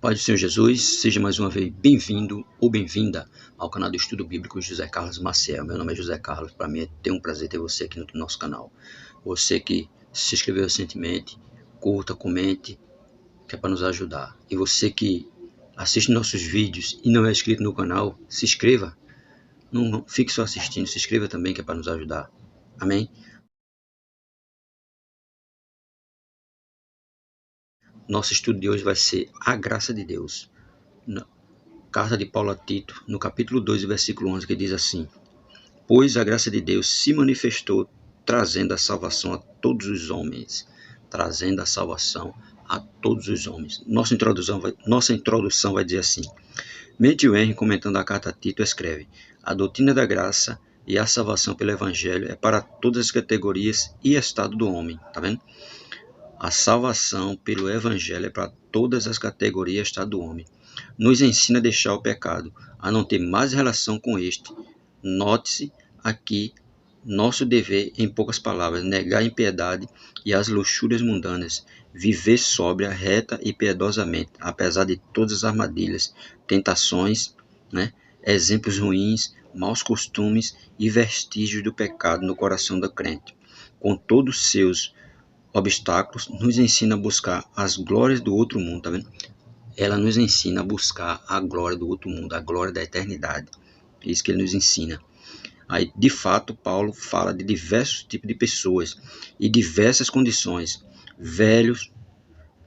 Paz do Senhor Jesus, seja mais uma vez bem-vindo ou bem-vinda ao canal do Estudo Bíblico José Carlos Maciel. Meu nome é José Carlos, para mim é ter um prazer ter você aqui no nosso canal. Você que se inscreveu recentemente, curta, comente, que é para nos ajudar. E você que assiste nossos vídeos e não é inscrito no canal, se inscreva. Não fique só assistindo, se inscreva também, que é para nos ajudar. Amém? Nosso estudo de hoje vai ser a graça de Deus. Carta de Paulo a Tito, no capítulo 2, versículo 11, que diz assim: Pois a graça de Deus se manifestou, trazendo a salvação a todos os homens. Trazendo a salvação a todos os homens. Nossa introdução vai dizer assim: Matthew Henry, comentando a carta a Tito, escreve: A doutrina da graça e a salvação pelo Evangelho é para todas as categorias e estado do homem. Tá vendo? A salvação pelo Evangelho é para todas as categorias e estado do homem. Nos ensina a deixar o pecado, a não ter mais relação com este. Note-se aqui nosso dever, em poucas palavras, negar a impiedade e as luxúrias mundanas, viver sóbria, reta e piedosamente, apesar de todas as armadilhas, tentações, exemplos ruins, maus costumes e vestígios do pecado no coração do crente. Com todos os seus obstáculos, nos ensina a buscar as glórias do outro mundo, tá vendo? Ela nos ensina a buscar a glória do outro mundo, a glória da eternidade. É isso que ele nos ensina. Aí, de fato, Paulo fala de diversos tipos de pessoas e diversas condições. Velhos,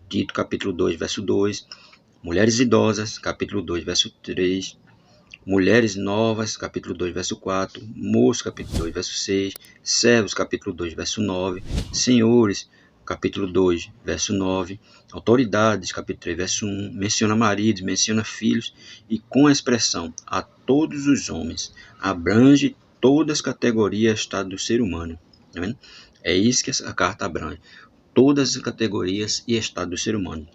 Tito capítulo 2, verso 2. Mulheres idosas, capítulo 2, verso 3. Mulheres novas, capítulo 2, verso 4. Moços, capítulo 2, verso 6. Servos, capítulo 2, verso 9. Senhores, capítulo 2, verso 9. Autoridades, capítulo 3, verso 1. Menciona maridos, menciona filhos. E com a expressão a todos os homens, abrange todas as categorias e estado do ser humano. Tá vendo? É isso que essa carta abrange. Todas as categorias e estado do ser humano.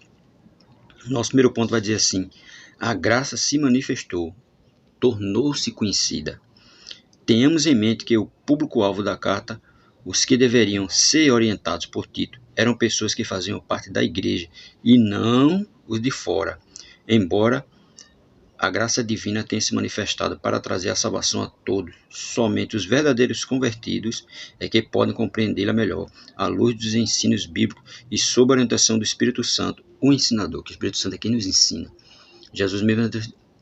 Nosso primeiro ponto vai dizer assim: a graça se manifestou, tornou-se conhecida. Tenhamos em mente que o público-alvo da carta, os que deveriam ser orientados por Tito, eram pessoas que faziam parte da igreja e não os de fora. Embora a graça divina tenha se manifestado para trazer a salvação a todos, somente os verdadeiros convertidos é que podem compreendê-la melhor, à luz dos ensinos bíblicos e sob a orientação do Espírito Santo, o ensinador, que o Espírito Santo é quem nos ensina. Jesus mesmo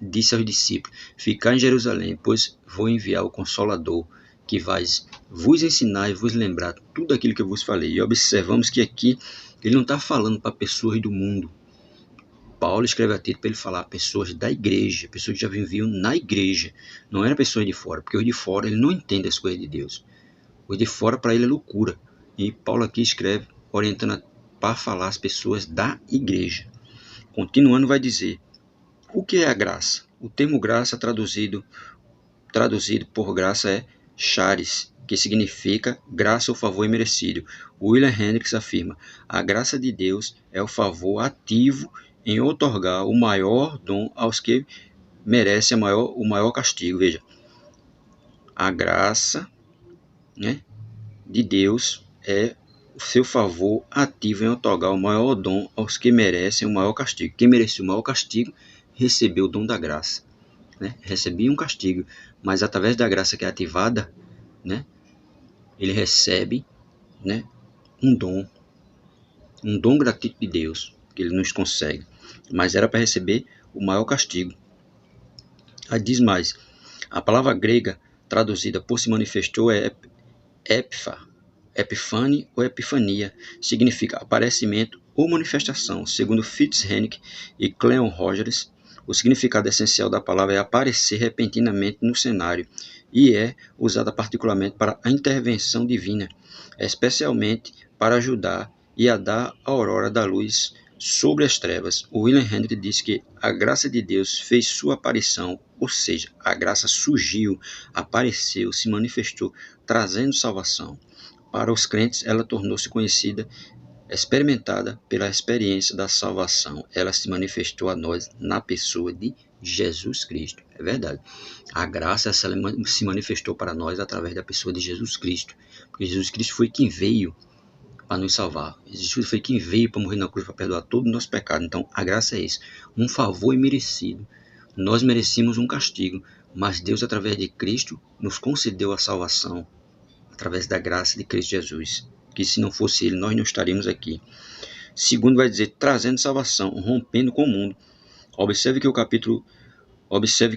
disse aos discípulos: Ficai em Jerusalém, pois vou enviar o Consolador, que vai vos ensinar e vos lembrar tudo aquilo que eu vos falei. E observamos que aqui ele não está falando para pessoas do mundo. Paulo escreve a Tito para ele falar a pessoas da igreja, pessoas que já viviam na igreja. Não eram pessoas de fora, porque os de fora ele não entende as coisas de Deus. Os de fora para ele é loucura. E Paulo aqui escreve orientando para falar as pessoas da igreja. Continuando vai dizer: o que é a graça? O termo graça traduzido por graça é charis, que significa graça ou favor imerecido. William Hendricks afirma: a graça de Deus é o favor ativo em outorgar o maior dom aos que merecem o maior castigo. Veja, a graça, de Deus é o seu favor ativo em outorgar o maior dom aos que merecem o maior castigo. Quem merecia o maior castigo recebeu o dom da graça. Recebia um castigo, mas através da graça que é ativada, ele recebe um dom gratuito de Deus, que ele nos consegue, mas era para receber o maior castigo. Aí diz mais: a palavra grega traduzida por se manifestou é epifane ou epifania, significa aparecimento ou manifestação. Segundo Fitzhenrick e Cleon Rogers, o significado essencial da palavra é aparecer repentinamente no cenário e é usada particularmente para a intervenção divina, especialmente para ajudar e a dar a aurora da luz sobre as trevas. William Hendricks diz que a graça de Deus fez sua aparição, ou seja, a graça surgiu, apareceu, se manifestou, trazendo salvação. Para os crentes, ela tornou-se conhecida, experimentada pela experiência da salvação. Ela se manifestou a nós na pessoa de Jesus Cristo. É verdade. A graça se manifestou para nós através da pessoa de Jesus Cristo. Porque Jesus Cristo foi quem veio para nos salvar. Jesus foi quem veio para morrer na cruz para perdoar todo o nosso pecado. Então, a graça é isso, um favor imerecido. Nós merecíamos um castigo, mas Deus, através de Cristo, nos concedeu a salvação, através da graça de Cristo Jesus, que se não fosse Ele, nós não estaríamos aqui. Segundo, vai dizer, trazendo salvação, rompendo com o mundo. Observe que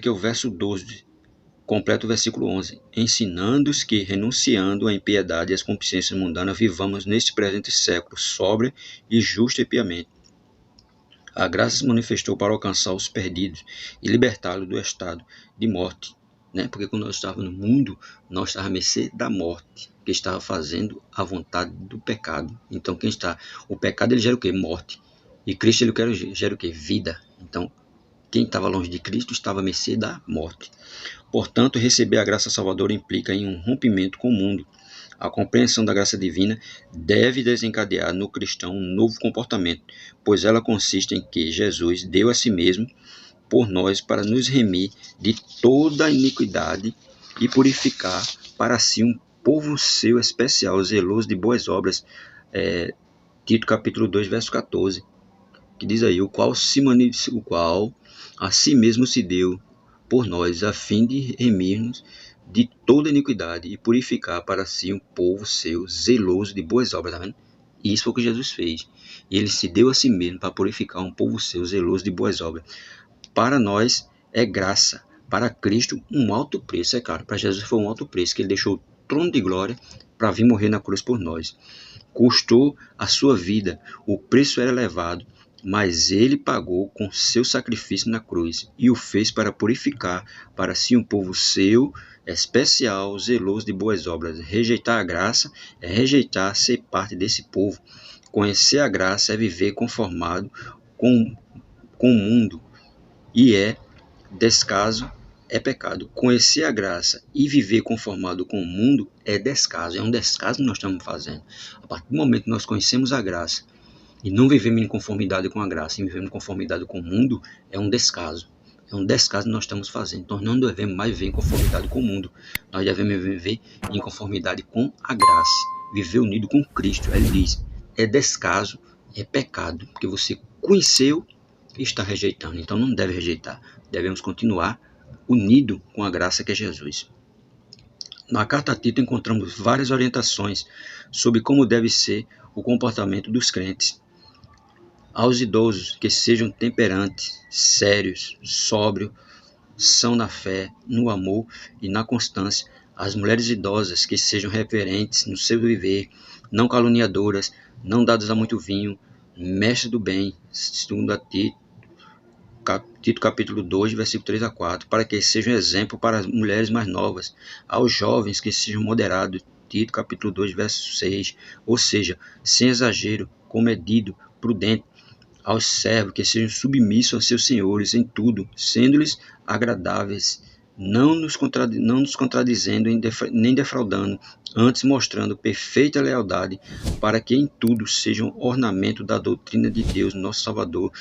o verso 12 completa o versículo 11. Ensinando-os que, renunciando à impiedade e às concupiscências mundanas, vivamos neste presente século, sóbrio e justo e piamente. A graça se manifestou para alcançar os perdidos e libertá-los do estado de morte. Porque quando nós estávamos no mundo, nós estávamos à mercê da morte, que estava fazendo a vontade do pecado. Então, o pecado ele gera o quê? Morte. E Cristo ele gera o quê? Vida. Então, quem estava longe de Cristo estava à mercê da morte. Portanto, receber a graça salvadora implica em um rompimento com o mundo. A compreensão da graça divina deve desencadear no cristão um novo comportamento, pois ela consiste em que Jesus deu a si mesmo por nós para nos remir de toda iniquidade e purificar para si um povo seu especial, zeloso de boas obras. Tito capítulo 2, verso 14, que diz aí, o qual a si mesmo se deu por nós, a fim de remir-nos de toda iniquidade e purificar para si um povo seu, zeloso de boas obras. Tá vendo? E isso foi o que Jesus fez. Ele se deu a si mesmo para purificar um povo seu, zeloso de boas obras. Para nós é graça, para Cristo um alto preço, é claro. Para Jesus foi um alto preço, que ele deixou o trono de glória para vir morrer na cruz por nós. Custou a sua vida, o preço era elevado, mas ele pagou com seu sacrifício na cruz e o fez para purificar para si um povo seu, especial, zeloso de boas obras. Rejeitar a graça é rejeitar ser parte desse povo. Conhecer a graça é viver conformado com o mundo e descaso é pecado. Conhecer a graça e viver conformado com o mundo é descaso. É um descaso que nós estamos fazendo. A partir do momento que nós conhecemos a graça e não vivemos em conformidade com a graça, e vivemos em conformidade com o mundo, é um descaso. É um descaso que nós estamos fazendo. Então, nós não devemos mais viver em conformidade com o mundo. Nós devemos viver em conformidade com a graça. Viver unido com Cristo. Ele diz, é descaso, é pecado. Porque você conheceu e está rejeitando. Então, não deve rejeitar. Devemos continuar unido com a graça que é Jesus. Na carta a Tito encontramos várias orientações sobre como deve ser o comportamento dos crentes. Aos idosos, que sejam temperantes, sérios, sóbrios, são na fé, no amor e na constância. Às mulheres idosas, que sejam reverentes no seu viver, não caluniadoras, não dadas a muito vinho, mestres do bem, segundo a Tito capítulo 2, versículo 3 a 4, para que sejam exemplo para as mulheres mais novas. Aos jovens, que sejam moderados, Tito capítulo 2, verso 6, ou seja, sem exagero, comedido, prudente. Aos servos, que sejam submissos aos seus senhores em tudo, sendo-lhes agradáveis, não nos contradizendo nem defraudando, antes mostrando perfeita lealdade, para que em tudo sejam ornamento da doutrina de Deus, nosso Salvador.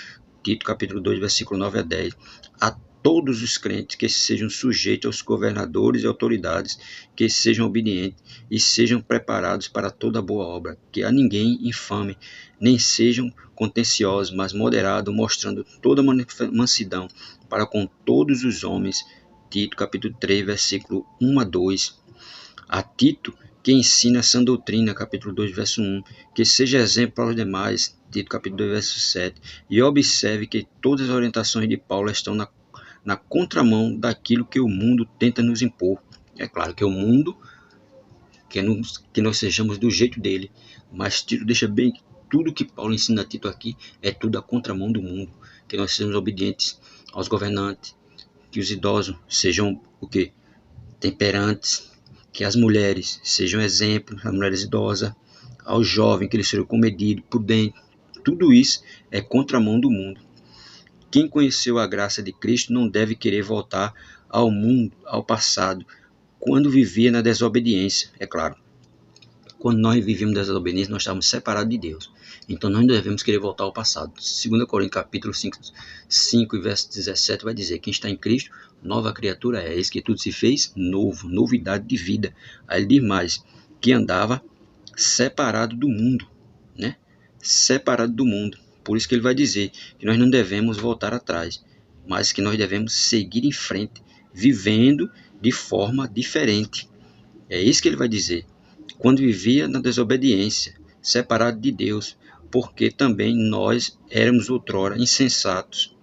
Tito capítulo 2, versículo 9 a 10. A todos os crentes que sejam sujeitos aos governadores e autoridades, que sejam obedientes e sejam preparados para toda boa obra, que a ninguém infame, nem sejam contenciosos, mas moderados, mostrando toda mansidão para com todos os homens. Tito capítulo 3, versículo 1 a 2. A Tito, que ensina essa doutrina, capítulo 2, verso 1, que seja exemplo para os demais, Tito capítulo 2, verso 7, e observe que todas as orientações de Paulo estão na contramão daquilo que o mundo tenta nos impor. É claro que o mundo quer que nós sejamos do jeito dele, mas Tito deixa bem que tudo que Paulo ensina a Tito aqui é tudo a contramão do mundo, que nós sejamos obedientes aos governantes, que os idosos sejam o quê? Temperantes, que as mulheres sejam exemplos, as mulheres idosas, aos jovens, que eles sejam comedidos, prudentes. Tudo isso é contramão do mundo. Quem conheceu a graça de Cristo não deve querer voltar ao mundo, ao passado, quando vivia na desobediência, é claro. Quando nós vivíamos na desobediência, nós estávamos separados de Deus. Então nós não devemos querer voltar ao passado. 2 Coríntios capítulo 5 e verso 17 vai dizer, quem está em Cristo, nova criatura é, eis que tudo se fez novo, novidade de vida. Aí ele diz mais, que andava separado do mundo. né? Separado do mundo. Por isso que ele vai dizer que nós não devemos voltar atrás, mas que nós devemos seguir em frente, vivendo de forma diferente. É isso que ele vai dizer. Quando vivia na desobediência, separado de Deus, porque também nós éramos outrora insensatos,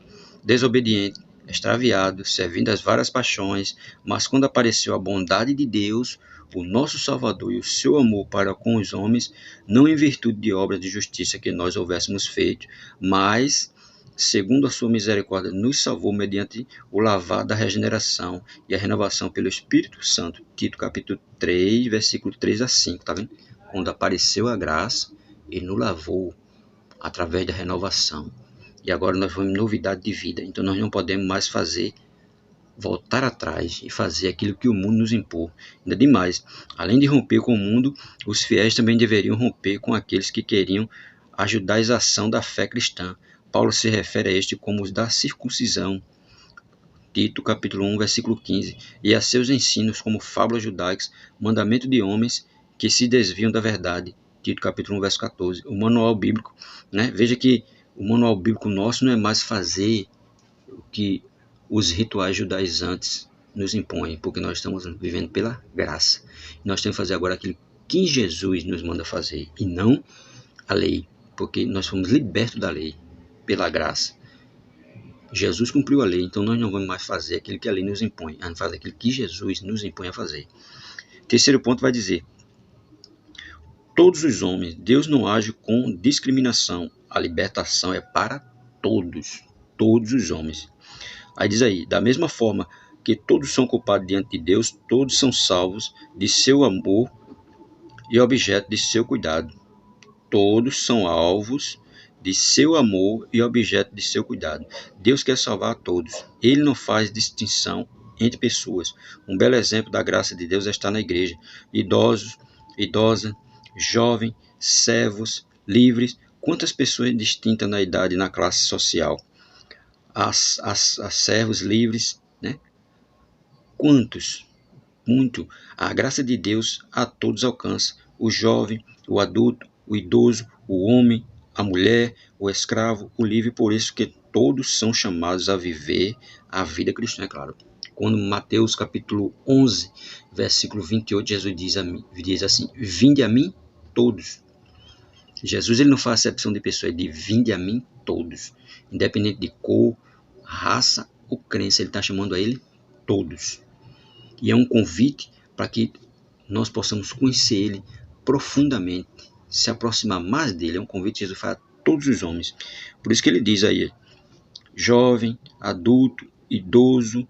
desobedientes, extraviados, servindo às várias paixões, mas quando apareceu a bondade de Deus, o nosso Salvador e o seu amor para com os homens, não em virtude de obras de justiça que nós houvéssemos feito, mas segundo a sua misericórdia, nos salvou mediante o lavar da regeneração e a renovação pelo Espírito Santo. Tito capítulo 3, versículo 3 a 5, tá vendo? Quando apareceu a graça, ele nos lavou através da renovação. E agora nós vamos em novidade de vida. Então nós não podemos mais voltar atrás e fazer aquilo que o mundo nos impôs. Ainda demais, além de romper com o mundo, os fiéis também deveriam romper com aqueles que queriam ajudar a exação da fé cristã. Paulo se refere a este como os da circuncisão. Tito capítulo 1, versículo 15. E a seus ensinos como fábulas judaicas, mandamento de homens que se desviam da verdade. Tito capítulo 1, verso 14. O manual bíblico, né? Veja que o manual bíblico nosso não é mais fazer o que os rituais judaizantes nos impõem, porque nós estamos vivendo pela graça. Nós temos que fazer agora aquilo que Jesus nos manda fazer, e não a lei, porque nós fomos libertos da lei pela graça. Jesus cumpriu a lei, então nós não vamos mais fazer aquilo que a lei nos impõe, a fazer aquilo que Jesus nos impõe a fazer. Terceiro ponto vai dizer: todos os homens, Deus não age com discriminação, a libertação é para todos os homens. Aí diz aí, da mesma forma que todos são culpados diante de Deus, todos são salvos de seu amor e objeto de seu cuidado. Todos são alvos de seu amor e objeto de seu cuidado. Deus quer salvar a todos. Ele não faz distinção entre pessoas. Um belo exemplo da graça de Deus está na igreja. Idosos, idosa, jovem, servos, livres. Quantas pessoas distintas na idade e na classe social? As servos livres, né? Quantos? Muito. A graça de Deus a todos alcança. O jovem, o adulto, o idoso, o homem, a mulher, o escravo, o livre. Por isso que todos são chamados a viver a vida cristã, é claro. Quando Mateus capítulo 11, versículo 28, Jesus diz assim: vinde a mim todos. Jesus ele não faz acepção de pessoas, ele diz: vinde a mim todos. Independente de cor, raça ou crença, ele está chamando a ele todos. E é um convite para que nós possamos conhecer ele profundamente, se aproximar mais dele. É um convite que Jesus faz a todos os homens. Por isso que ele diz aí: jovem, adulto, idoso,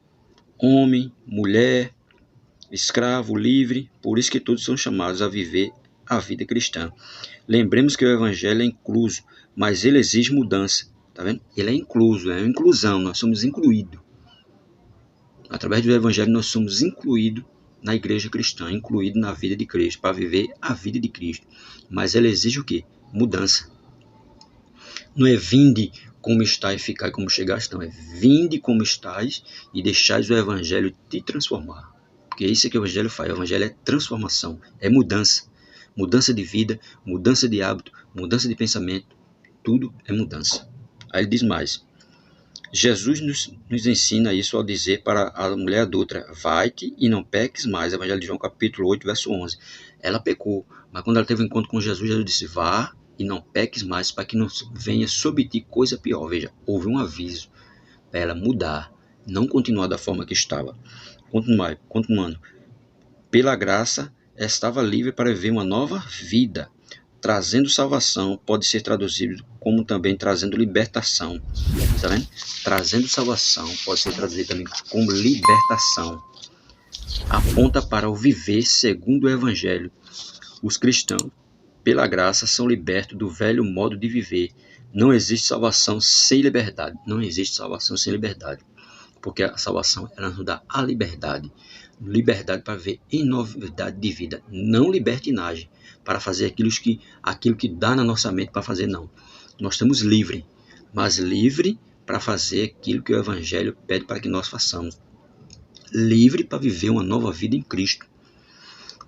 homem, mulher, escravo, livre. Por isso que todos são chamados a viver a vida cristã. Lembremos que o evangelho é incluso, mas ele exige mudança. Tá vendo? Ele é incluso, é uma inclusão, nós somos incluídos. Através do evangelho nós somos incluídos na igreja cristã, incluídos na vida de Cristo, para viver a vida de Cristo. Mas ele exige o quê? Mudança. Não é vinde como está e ficar como chegaste, não. É vinde como estás e deixais o evangelho te transformar. Porque é isso que o evangelho faz. O evangelho é transformação, é mudança. Mudança de vida, mudança de hábito, mudança de pensamento. Tudo é mudança. Aí ele diz mais: Jesus nos ensina isso ao dizer para a mulher adulta: vai-te e não peques mais. Evangelho de João capítulo 8, verso 11. Ela pecou, mas quando ela teve um encontro com Jesus, Jesus disse: vá e não peques mais, para que não venha sobre ti coisa pior. Veja, houve um aviso para ela mudar, não continuar da forma que estava. Continuando. Pela graça, estava livre para viver uma nova vida. Trazendo salvação pode ser traduzido como também trazendo libertação. Tá vendo? Trazendo salvação pode ser traduzido também como libertação. Aponta para o viver segundo o evangelho. Os cristãos, pela graça, são libertos do velho modo de viver. Não existe salvação sem liberdade. Não existe salvação sem liberdade. Porque a salvação ela nos dá a liberdade. Liberdade para viver em novidade de vida. Não libertinagem para fazer aquilo que dá na nossa mente para fazer, não. Nós estamos livres, mas livre para fazer aquilo que o evangelho pede para que nós façamos. Livre para viver uma nova vida em Cristo.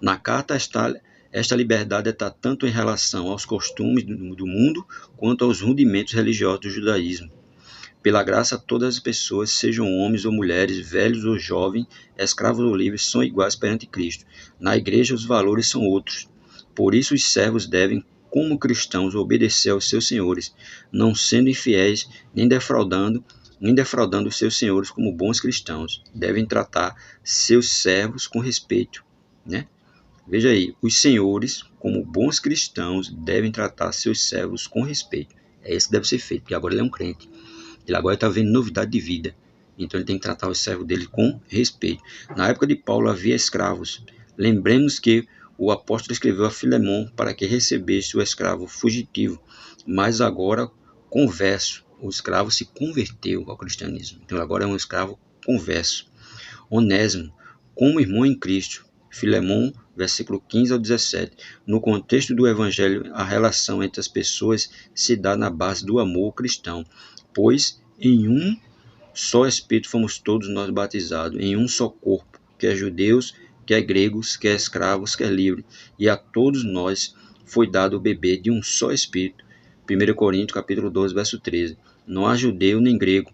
Na carta está Esta liberdade está tanto em relação aos costumes do mundo quanto aos rudimentos religiosos do judaísmo. Pela graça, todas as pessoas, sejam homens ou mulheres, velhos ou jovens, escravos ou livres, são iguais perante Cristo. Na igreja, os valores são outros. Por isso, os servos devem, como cristãos, obedecer aos seus senhores, não sendo infiéis, nem defraudando os seus senhores como bons cristãos. Devem tratar seus servos com respeito, né? Veja aí, os senhores, como bons cristãos, devem tratar seus servos com respeito. É isso que deve ser feito, porque agora ele é um crente. Ele agora está vendo novidade de vida. Então ele tem que tratar os servos dele com respeito. Na época de Paulo havia escravos. Lembremos que o apóstolo escreveu a Filemon para que recebesse o escravo fugitivo. Mas agora, converso, o escravo se converteu ao cristianismo. Então agora é um escravo converso. Onésimo, como irmão em Cristo. Filemon, versículo 15 ao 17. No contexto do Evangelho, a relação entre as pessoas se dá na base do amor cristão, pois em um só Espírito fomos todos nós batizados, em um só corpo, quer judeus, quer gregos, quer escravos, quer livres, e a todos nós foi dado beber de um só Espírito. 1 Coríntios, capítulo 12, verso 13. Não há judeu nem grego,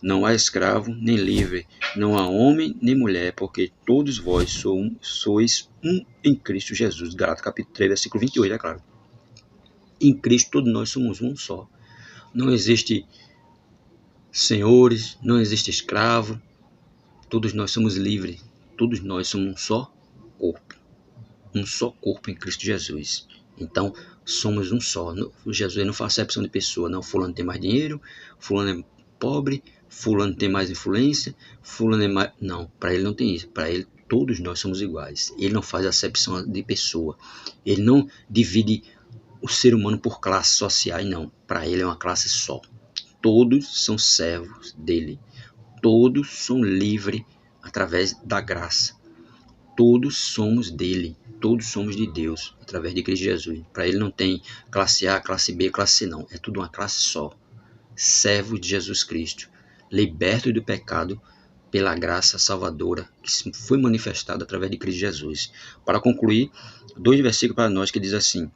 não há escravo nem livre, não há homem nem mulher, porque todos vós sois um em Cristo Jesus. Gálatas capítulo 3, versículo 28, é claro. Em Cristo todos nós somos um só. Não existe senhores, não existe escravo, todos nós somos livres, todos nós somos um só corpo em Cristo Jesus. Então, somos um só. Jesus não faz acepção de pessoa, não, fulano tem mais dinheiro, fulano é pobre, fulano tem mais influência, fulano é mais... Não, para ele não tem isso, para ele todos nós somos iguais. Ele não faz acepção de pessoa, ele não divide o ser humano por classes sociais, não, para ele é uma classe só. Todos são servos dele, todos são livres através da graça, todos somos dele, todos somos de Deus, através de Cristo Jesus. Para ele não tem classe A, classe B, classe C, não, é tudo uma classe só. Servos de Jesus Cristo, libertos do pecado pela graça salvadora que foi manifestada através de Cristo Jesus. Para concluir, 2 versículos para nós que diz assim: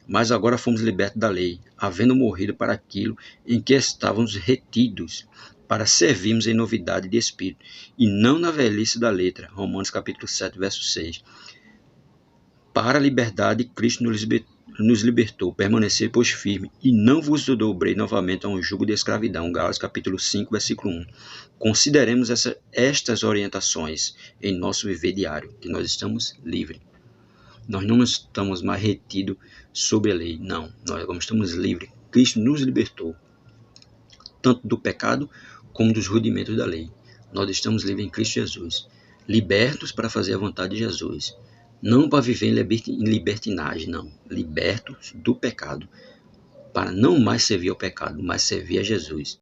mas agora fomos libertos da lei, havendo morrido para aquilo em que estávamos retidos, para servirmos em novidade de espírito, e não na velhice da letra. Romanos capítulo 7, verso 6. Para a liberdade, Cristo nos libertou. Permanecer, pois, firme, e não vos dobrei novamente a um jugo de escravidão. Gálatas capítulo 5, versículo 1. Consideremos estas orientações em nosso viver diário, que nós estamos livres. Nós não estamos mais retidos sob a lei, não. Nós agora estamos livres. Cristo nos libertou, tanto do pecado como dos rudimentos da lei. Nós estamos livres em Cristo Jesus, libertos para fazer a vontade de Jesus. Não para viver em libertinagem, não. Libertos do pecado, para não mais servir ao pecado, mas servir a Jesus.